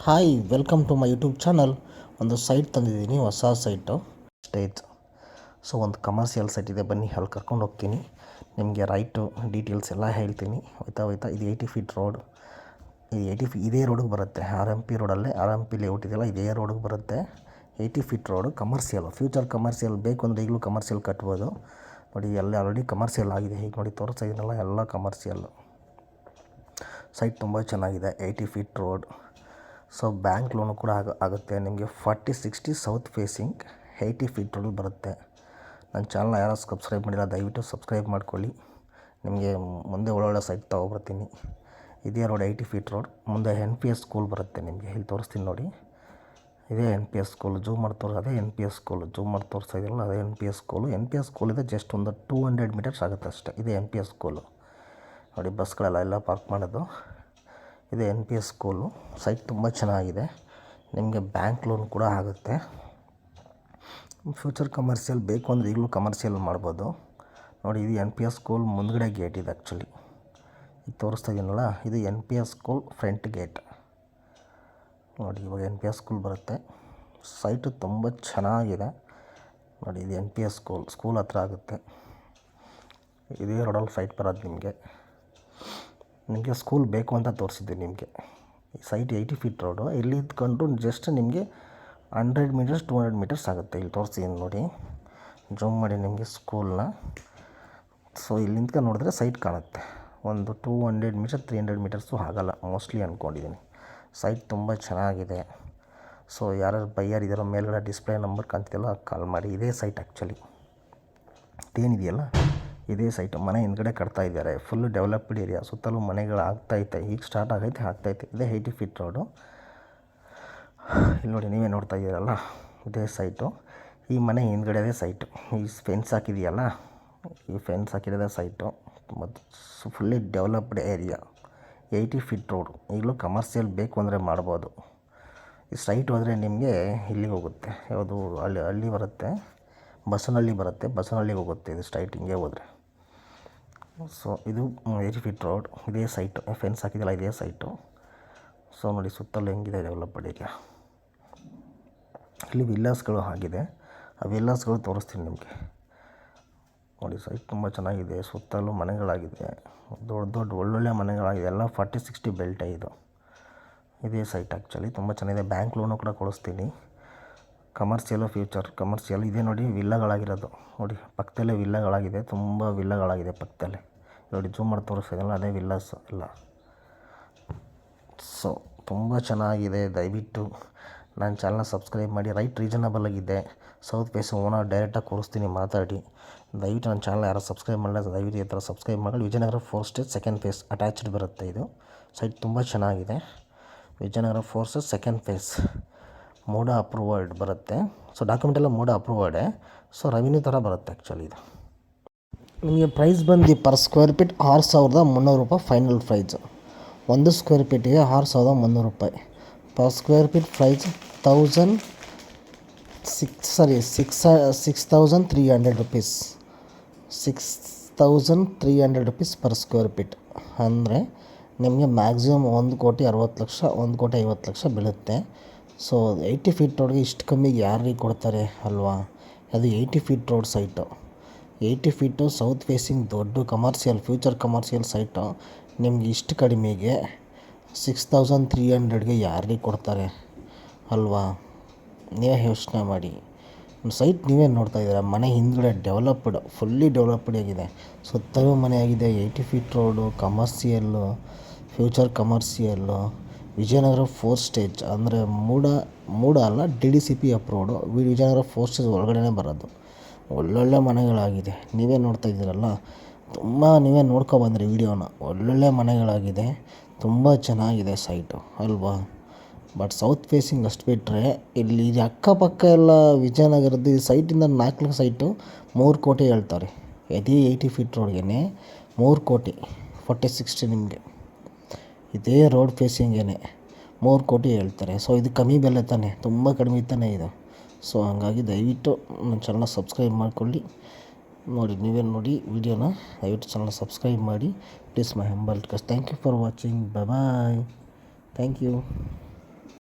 Hi welcome to my YouTube channel. ಒಂದು site ತಂದಿದ್ದೀನಿ, ಹೊಸ ಸೈಟು ಸ್ಟೇಜ್. ಸೊ ಒಂದು ಕಮರ್ಷಿಯಲ್ ಸೈಟ್ ಇದೆ, ಬನ್ನಿ ಅಲ್ಲಿ ಕರ್ಕೊಂಡು ಹೋಗ್ತೀನಿ. ನಿಮಗೆ ರೈಟು ಡೀಟೇಲ್ಸ್ ಎಲ್ಲ ಹೇಳ್ತೀನಿ. ಹೋಯ್ತಾ ಇದು 80 ಫೀಟ್ ರೋಡ್. ಇದೇ ರೋಡಿಗೆ ಬರುತ್ತೆ, ಆರ್ ಎಮ್ ಪಿ ರೋಡಲ್ಲೇ, ಆರ್ ಎಮ್ ಪಿ ಲೇಔಟ್ ಇದೆಯಲ್ಲ, ಇದೇ ರೋಡಿಗೆ ಬರುತ್ತೆ. 80 feet road, commercial, future commercial ಬೇಕು ಅಂದರೆ ಈಗಲೂ ಕಮರ್ಷಿಯಲ್ ಕಟ್ಬೋದು. ನೋಡಿ ಎಲ್ಲ ಆಲ್ರೆಡಿ ಕಮರ್ಷಿಯಲ್ ಆಗಿದೆ. ಈಗ ನೋಡಿ ತೋರಿಸ್ತಾ ಇದನ್ನೆಲ್ಲ ಎಲ್ಲ ಕಮರ್ಷಿಯಲ್ಲು. ಸೈಟ್ ತುಂಬ ಚೆನ್ನಾಗಿದೆ, 80 feet road. So bank loan ಕೂಡ ಆಗುತ್ತೆ ನಿಮಗೆ. 40-60 ಸೌತ್ ಫೇಸಿಂಗ್ 80 ಫೀಟ್ ರೋಡ್ ಬರುತ್ತೆ. ನನ್ನ ಚಾನಲ್ನ ಯಾರು ಸಬ್ಸ್ಕ್ರೈಬ್ ಮಾಡಿಲ್ಲ, ದಯವಿಟ್ಟು ಸಬ್ಸ್ಕ್ರೈಬ್ ಮಾಡ್ಕೊಳ್ಳಿ. ನಿಮಗೆ ಮುಂದೆ ಒಳ್ಳೊಳ್ಳೆ ಸೈಟ್ ತೊಗೊಬರ್ತೀನಿ. ಇದೇ ರೋಡ್ 80 ಫೀಟ್ ರೋಡ್. ಮುಂದೆ NPS ಸ್ಕೂಲ್ ಬರುತ್ತೆ ನಿಮಗೆ, ಇಲ್ಲಿ ತೋರಿಸ್ತೀನಿ ನೋಡಿ. ಇದೇ NPS ಸ್ಕೂಲ್. ಜೂಮ್ ಮಾಡಿ ಅದೇ NPS ಸ್ಕೂಲು. ಜೂಮ್ ಮಾಡಿ ತೋರಿಸ್ತಾ ಇದೆಯಲ್ಲ, ಅದೇ NPS ಸ್ಕೂಲು. NPS ಸ್ಕೂಲಿದೆ ಜಸ್ಟ್ ಒಂದು 200 ಮೀಟರ್ಸ್ ಆಗುತ್ತೆ ಅಷ್ಟೇ. ಇದೇ NPS ಸ್ಕೂಲು. ನೋಡಿ ಬಸ್ಗಳೆಲ್ಲ ಪಾರ್ಕ್ ಮಾಡೋದು. ಇದು NPS ಸ್ಕೂಲು. ಸೈಟ್ ತುಂಬ ಚೆನ್ನಾಗಿದೆ. ನಿಮಗೆ ಬ್ಯಾಂಕ್ ಲೋನ್ ಕೂಡ ಆಗುತ್ತೆ. ಫ್ಯೂಚರ್ ಕಮರ್ಷಿಯಲ್ ಬೇಕು ಅಂದರೆ ಈಗಲೂ ಕಮರ್ಷಿಯಲ್ ಮಾಡ್ಬೋದು. ನೋಡಿ ಇದು NPS ಸ್ಕೂಲ್ ಮುಂದ್ಗಡೆ ಗೇಟ್ ಇದೆ ಆ್ಯಕ್ಚುಲಿ. ಈಗ ತೋರಿಸ್ತಾ ಇದೀನಲ್ಲ, ಇದು NPS ಸ್ಕೂಲ್ ಫ್ರಂಟ್ ಗೇಟ್. ನೋಡಿ ಇವಾಗ NPS ಸ್ಕೂಲ್ ಬರುತ್ತೆ. ಸೈಟು ತುಂಬ ಚೆನ್ನಾಗಿದೆ. ನೋಡಿ ಇದು NPS ಸ್ಕೂಲ್ ಹತ್ರ ಆಗುತ್ತೆ. ಇದೇ ರೋಡಲ್ಲಿ ಸೈಟ್ ಬರೋದು ನಿಮಗೆ ಸ್ಕೂಲ್ ಬೇಕು ಅಂತ ತೋರಿಸಿದ್ದೆ ನಿಮಗೆ. ಈ ಸೈಟ್ 80 ಫೀಟ್ ರೋಡು. ಇಲ್ಲಿ ಇದ್ಕೊಂಡು ಜಸ್ಟ್ ನಿಮಗೆ 100 ಮೀಟರ್ಸ್ 200 ಮೀಟರ್ಸ್ ಆಗುತ್ತೆ. ಇಲ್ಲಿ ತೋರಿಸ್ತೀನಿ ನೋಡಿ, ಜೂಮ್ ಮಾಡಿ ನಿಮಗೆ ಸ್ಕೂಲ್ನ. ಸೊ ಇಲ್ಲಿ ನಿಂತ್ಕೊಂಡು ನೋಡಿದ್ರೆ ಸೈಟ್ ಕಾಣುತ್ತೆ. ಒಂದು 200 ಮೀಟರ್ 300 ಮೀಟರ್ಸು ಆಗಲ್ಲ ಮೋಸ್ಟ್ಲಿ ಅಂದ್ಕೊಂಡಿದ್ದೀನಿ. ಸೈಟ್ ತುಂಬ ಚೆನ್ನಾಗಿದೆ. ಸೊ ಯಾರು ಬೈಯರ್ ಇದ್ದಾರೋ ಮೇಲ್ಗಡೆ ಡಿಸ್ಪ್ಲೇ ನಂಬರ್ ಕಾಣ್ತಿದೆಯಲ್ಲ, ಕಾಲ್ ಮಾಡಿ. ಇದೇ ಸೈಟ್ ಆ್ಯಕ್ಚುಲಿ ಇದೇನಿದೆಯಲ್ಲ, ಇದೇ ಸೈಟು. ಮನೆ ಹಿಂದ್ಗಡೆ ಕಟ್ತಾ ಇದ್ದಾರೆ. ಫುಲ್ಲು ಡೆವಲಪ್ಡ್ ಏರಿಯಾ, ಸುತ್ತಲೂ ಮನೆಗಳು ಆಗ್ತಾಯಿದೆ. ಈಗ ಸ್ಟಾರ್ಟ್ ಆಗ್ತೈತೆ. ಇದೇ 80 ಫೀಟ್ ರೋಡು. ಇಲ್ಲಿ ನೋಡಿ, ನೀವೇ ನೋಡ್ತಾ ಇದ್ದೀರಲ್ಲ, ಇದೇ ಸೈಟು. ಈ ಮನೆ ಹಿಂದ್ಗಡೆದೇ ಸೈಟು. ಈ ಫೆನ್ಸ್ ಹಾಕಿದೆಯಲ್ಲ, ಈ ಫೆನ್ಸ್ ಹಾಕಿರೋದೇ ಸೈಟು. ಮತ್ತು fully developed area, 80 feet road. ಈಗಲೂ ಕಮರ್ಷಿಯಲ್ ಬೇಕು ಅಂದರೆ ಮಾಡ್ಬೋದು. ಈ ಸೈಟ್ ಹೋದರೆ ನಿಮಗೆ ಇಲ್ಲಿಗೆ ಹೋಗುತ್ತೆ, ಯಾವುದು ಹಳ್ಳಿ ಬರುತ್ತೆ, ಬಸವನಹಳ್ಳಿ ಬರುತ್ತೆ. ಬಸವನಹಳ್ಳಿಗೆ ಹೋಗುತ್ತೆ ಇದು ಸ್ಟ್ರೈಟ್ ಹಿಂಗೆ ಹೋದರೆ. ಸೊ ಇದು 80 ಫೀಟ್ ರೋಡ್. ಇದೇ ಸೈಟು. ಫೆನ್ಸ್ ಹಾಕಿದೆಯಲ್ಲ, ಇದೇ ಸೈಟು. ಸೊ ನೋಡಿ ಸುತ್ತಲೂ ಹೆಂಗಿದೆ ಡೆವಲಪ್ಡ್ ಏರಿಯಾ. ಇಲ್ಲಿ ವಿಲ್ಲಾಸ್ಗಳು ಆಗಿದೆ. ಆ ವಿಲ್ಲಾಸ್ಗಳು ತೋರಿಸ್ತೀನಿ ನಿಮಗೆ. ನೋಡಿ ಸೈಟ್ ತುಂಬ ಚೆನ್ನಾಗಿದೆ. ಸುತ್ತಲೂ ಮನೆಗಳಾಗಿದೆ, ದೊಡ್ಡ ಒಳ್ಳೊಳ್ಳೆ ಮನೆಗಳಾಗಿದೆ. ಎಲ್ಲ 40-60 ಬೆಲ್ಟೇ ಇದು. ಇದೇ ಸೈಟ್ ಆ್ಯಕ್ಚುಲಿ ತುಂಬ ಚೆನ್ನಾಗಿದೆ. ಬ್ಯಾಂಕ್ ಲೋನು ಕೂಡ ಕೊಡಿಸ್ತೀನಿ. ಕಮರ್ಷಿಯಲು, ಫ್ಯೂಚರ್ ಕಮರ್ಷಿಯಲ್. ಇದೇ ನೋಡಿ ವಿಲ್ಲಾಗಳಾಗಿರೋದು. ನೋಡಿ ಪಕ್ಕದಲ್ಲೇ ವಿಲ್ಲಾಗಳಾಗಿದೆ, ತುಂಬ ವಿಲ್ಲಾಗಳಾಗಿದೆ ಪಕ್ಕದಲ್ಲೇ. ನೋಡಿ ಜೂಮ್ ಮಾಡಿ ತೋರಿಸ್ತಿದ್ದಲ್ಲ, ಅದೇ ವಿಲ್ಲಾಸ್ ಎಲ್ಲ. ಸೊ ತುಂಬ ಚೆನ್ನಾಗಿದೆ. ದಯವಿಟ್ಟು ನನ್ನ ಚಾನಲ್ನ ಸಬ್ಸ್ಕ್ರೈಬ್ ಮಾಡಿ. ರೈಟ್ ರೀಸನಬಲ್ ಆಗಿದೆ. ಸೌತ್ ಫೇಸ್ ಓನರ್ ಡೈರೆಕ್ಟಾಗಿ ಕೊಡಿಸ್ತೀನಿ, ಮಾತಾಡಿ. ದಯವಿಟ್ಟು ನನ್ನ ಚಾನಲ್ ಯಾರು ಸಬ್ಸ್ಕ್ರೈಬ್ ಮಾಡಲ್ಲ, ದಯವಿಟ್ಟು ಈ ಥರ ಸಬ್ಸ್ಕ್ರೈಬ್ ಮಾಡಿ. Vijayanagara 4 stage 2nd face attached ಬರುತ್ತೆ. ಇದು ಸೈಟ್ ತುಂಬ ಚೆನ್ನಾಗಿದೆ. ವಿಜಯನಗರ 4 ಸ್ಟೇಜ್ 2nd ಫೇಸ್ ಮೋಡ ಅಪ್ರೂವಲ್ಡ್ ಬರುತ್ತೆ. ಸೊ ಡಾಕ್ಯುಮೆಂಟ್ ಎಲ್ಲ ಮೋಡ ಅಪ್ರೂವಲ್ಡೇ. ಸೊ ರೆವಿನ್ಯೂ ಥರ ಬರುತ್ತೆ ಆ್ಯಕ್ಚುಲಿ ಇದು. ನಿಮಗೆ ಪ್ರೈಸ್ ಬಂದು ಪರ್ ಸ್ಕ್ವೇರ್ ಫೀಟ್ 6,300 ರೂಪಾಯಿ ಫೈನಲ್ ಪ್ರೈಸು. 1 ಸ್ಕ್ವೇರ್ ಫೀಟಿಗೆ 6,300 ರೂಪಾಯಿ. Per square feet price 6,300 rupees. 6,300 rupees per square feet. ಅಂದರೆ ನಿಮಗೆ ಮ್ಯಾಕ್ಸಿಮಮ್ 1,60,00,000 1,50,00,000 ಬೀಳುತ್ತೆ. ಸೊ 80 ಫೀಟ್ ರೋಡ್ಗೆ ಇಷ್ಟು ಕಮ್ಮಿಗೆ ಯಾರಿಗೆ ಕೊಡ್ತಾರೆ ಅಲ್ವಾ? ಅದು 80 feet road site. 80 feet south facing ದೊಡ್ಡ ಕಮರ್ಷಿಯಲ್, ಫ್ಯೂಚರ್ ಕಮರ್ಷಿಯಲ್ ಸೈಟು. ನಿಮ್ಗೆ ಇಷ್ಟು ಕಡಿಮೆಗೆ 6,300ಗೆ ಯಾರಿಗೆ ಕೊಡ್ತಾರೆ ಅಲ್ವಾ? ನೀವೇ ಯೋಚನೆ ಮಾಡಿ. ಸೈಟ್ ನೀವೇ ನೋಡ್ತಾ ಇದ್ದೀರಾ. ಮನೆ ಹಿಂದ್ಗಡೆ ಫುಲ್ಲಿ ಡೆವಲಪ್ಡ್ ಆಗಿದೆ. ಸುತ್ತಲೂ ಮನೆ ಆಗಿದೆ. 80 feet road, commercial, future commercial. Vijayanagara 4 stage ಅಂದರೆ ಮೂಡ ಅಲ್ಲ, DDCP ಅಪ್ರೂವ್ಡು. ವಿಜಯನಗರ 4 ಸ್ಟೇಜ್ ಒಳಗಡೆ ಬರೋದು. ಒಳ್ಳೊಳ್ಳೆ ಮನೆಗಳಾಗಿದೆ. ನೀವೇ ನೋಡ್ತಾ ಇದ್ದೀರಲ್ಲ, ನೀವೇ ನೋಡ್ಕೊಬಂದ್ರಿ ವೀಡಿಯೋನ. ಒಳ್ಳೊಳ್ಳೆ ಮನೆಗಳಾಗಿದೆ, ತುಂಬ ಚೆನ್ನಾಗಿದೆ ಸೈಟು ಅಲ್ವಾ? ಬಟ್ ಸೌತ್ ಫೇಸಿಂಗ್ ಅಷ್ಟು ಬಿಟ್ಟರೆ ಇಲ್ಲಿ ಅಕ್ಕಪಕ್ಕ ಎಲ್ಲ ವಿಜಯನಗರದ್ದು ಈ ಸೈಟಿಂದ 4 ಸೈಟು 3 ಕೋಟಿ ಹೇಳ್ತಾರೆ. ಇದೇ 80 ಫೀಟ್ ರೋಡ್ಗೆ 3 ಕೋಟಿ 40-60 ನಿಮಗೆ. ಇದೇ ರೋಡ್ ಫೇಸಿಂಗೇ 3 ಕೋಟಿ ಹೇಳ್ತಾರೆ. ಸೊ ಇದು ಕಮ್ಮಿ ಬೆಲೆ ತಾನೆ, ತುಂಬ ಕಡಿಮೆ ತಾನೆ ಇದು. ಸೊ ಹಾಗಾಗಿ ದಯವಿಟ್ಟು ನನ್ನ ಚಾನಲ್ನ ಸಬ್ಸ್ಕ್ರೈಬ್ ಮಾಡಿಕೊಳ್ಳಿ. ನೀವೇ ನೋಡಿ ವಿಡಿಯೋನ. ದಯವಿಟ್ಟು ಚಾನಲ್ನ ಸಬ್ಸ್ಕ್ರೈಬ್ ಮಾಡಿ. Please my humble request. Thank you for watching. Bye. Thank you.